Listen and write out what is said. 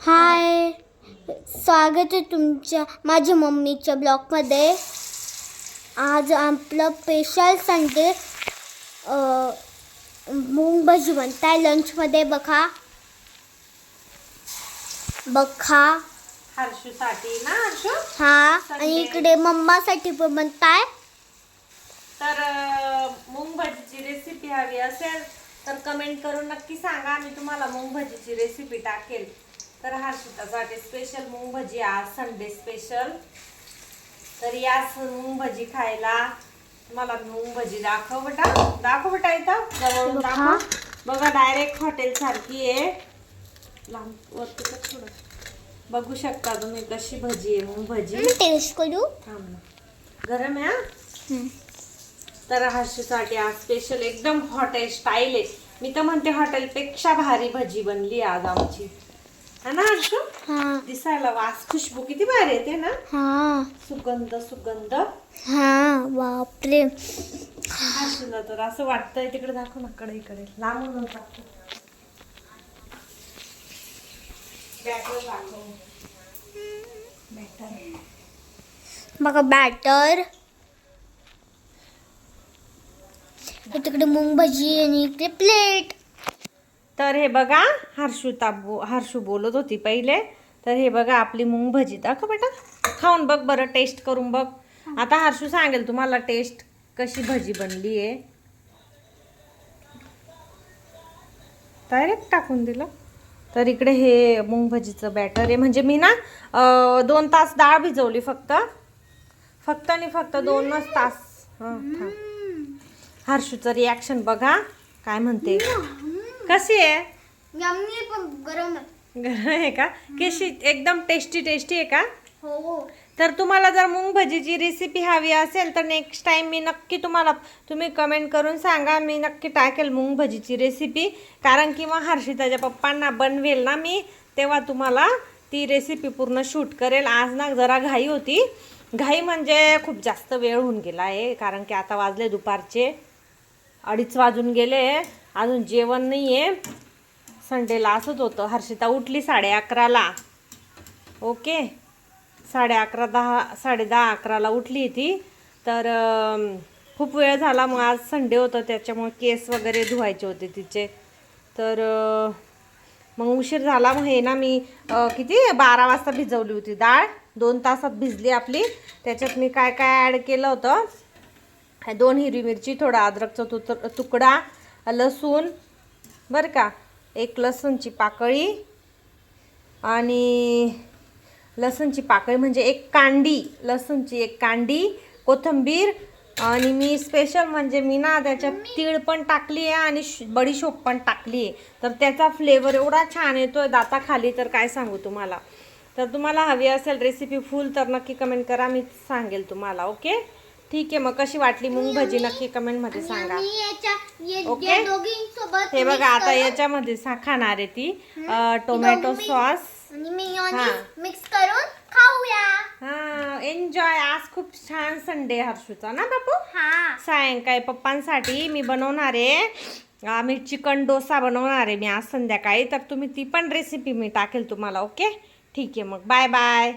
हाय, स्वागत आहे तुमच्या माझ्या मम्मीच्या ब्लॉगमध्ये. आज आपलं स्पेशल संडे मूग भाजी बनताय लंचमध्ये. बघा हर्षूसाठी ना हर्षू. हा, आणि इकडे मम्मासाठी पण बनताय. तर मूग भाजीची रेसिपी हवी असेल तर कमेंट करून नक्की सांगा. मी तुम्हाला मूग भाजीची रेसिपी टाकेल. तर हर्षितासाठी स्पेशल मूग भाजी, आज संडे स्पेशल. तर याच मूग भाजी खायला तुम्हाला मूग भाजी दाखव बेटा इथं जवळून दाखव. बघा डायरेक्ट हॉटेल सारखी आहे. लांब वरती थोडं बघू शकता तुम्ही कशी भाजी आहे मूग भाजी. टेस्ट करू. गरम आहे हा. तर हर्षूसाठी आज स्पेशल एकदम हॉटेल स्टाईल आहे. मी तर म्हणते हॉटेलपेक्षा भारी भाजी बनली आज आमची, है ना हर्षू? हा, दिसायला वास खुशबू किती भारी येते ना. हा, सुगंध. हा, बापरे. हर्षूला तर असं वाटतंय. तिकडे दाखव ना, इकडे लांबून दाखव. बघा बॅटर. तिकडे मूग भाजी आणि इकडे प्लेट. तर हे बघा हर्षू बोलत होती पहिले. तर हे बघा आपली मूग भाजी. दाखव बेटा, खाऊन बघ बरं, टेस्ट करून बघ. आता हर्षू सांगेल तुम्हाला टेस्ट कशी भाजी बनली आहे. डायरेक्ट टाकून दिलं. तर इकडे हे मूग भाजीचं बॅटर आहे. म्हणजे मी ना 2 तास डाळ भिजवली. फक्त 2च तास. हर्षूचं रिॲक्शन बघा काय म्हणते. कशी आहे? यम्मी, पण गरम आहे. गरम आहे का? कशी एकदम टेस्टी आहे का? हो. तर तुम्हाला जर मूग भाजीची रेसिपी हवी असेल तर नेक्स्ट टाइम मी नक्की तुम्ही कमेंट करून सांगा. मी नक्की टाकेल मूग भाजीची रेसिपी. कारण की मग हर्षिताच्या पप्पांना बनवेल ना मी, तेव्हा तुम्हाला ती रेसिपी पूर्ण शूट करेल. आज ना जरा घाई होती. घाई म्हणजे खूप जास्त वेळ होऊन गेला आहे. कारण की आता वाजले दुपारचे 2:30 वाजून गेले. अजून जेवण नाही आहे. संडेला असंच होतं. हर्षिता उठली 11:30ला. ओके, 11:30 10:30 11ला उठली ती. तर खूप वेळ झाला. मग आज संडे होतं त्याच्यामुळे केस वगैरे धुवायचे होते तिचे. तर मग उशीर झाला. मग हे ना मी किती 12 वाजता भिजवली होती डाळ. 2 तासात भिजली आपली. त्याच्यात मी काय ॲड केलं होतं. 2 हिरवी मिरची, थोडा अद्रकचा तुकडा, लसूण बरं का, 1 लसूणची पाकळी, आणि लसूणची पाकळी म्हणजे 1 कांडी लसूणची, 1 कांडी, कोथिंबीर. आणि मी स्पेशल म्हणजे मी ना त्याच्यात तीळ पण टाकली आहे आणि बडीशोप पण टाकली आहे. तर त्याचा फ्लेवर एवढा छान येतोय दाताखाली, तर काय सांगू तुम्हाला. तर तुम्हाला हवी असेल रेसिपी फुल तर नक्की कमेंट करा, मी सांगेल तुम्हाला. ओके, ठीक आहे. मग कशी वाटली मूग भाजी नक्की कमेंटमध्ये सांगा. ओके, हे बघा आता याच्यामध्ये खाणार आहे ती टोमॅटो सॉस मिक्स करून खाऊया. हा, एन्जॉय. आज खूप छान संडे हर्षूचा ना बापू. सायंकाळी पप्पांसाठी मी बनवणार आहे. मी चिकन डोसा बनवणार आहे मी आज संध्याकाळी. तर तुम्ही ती पण रेसिपी मी टाकेल तुम्हाला. ओके, ठीक आहे. मग बाय बाय.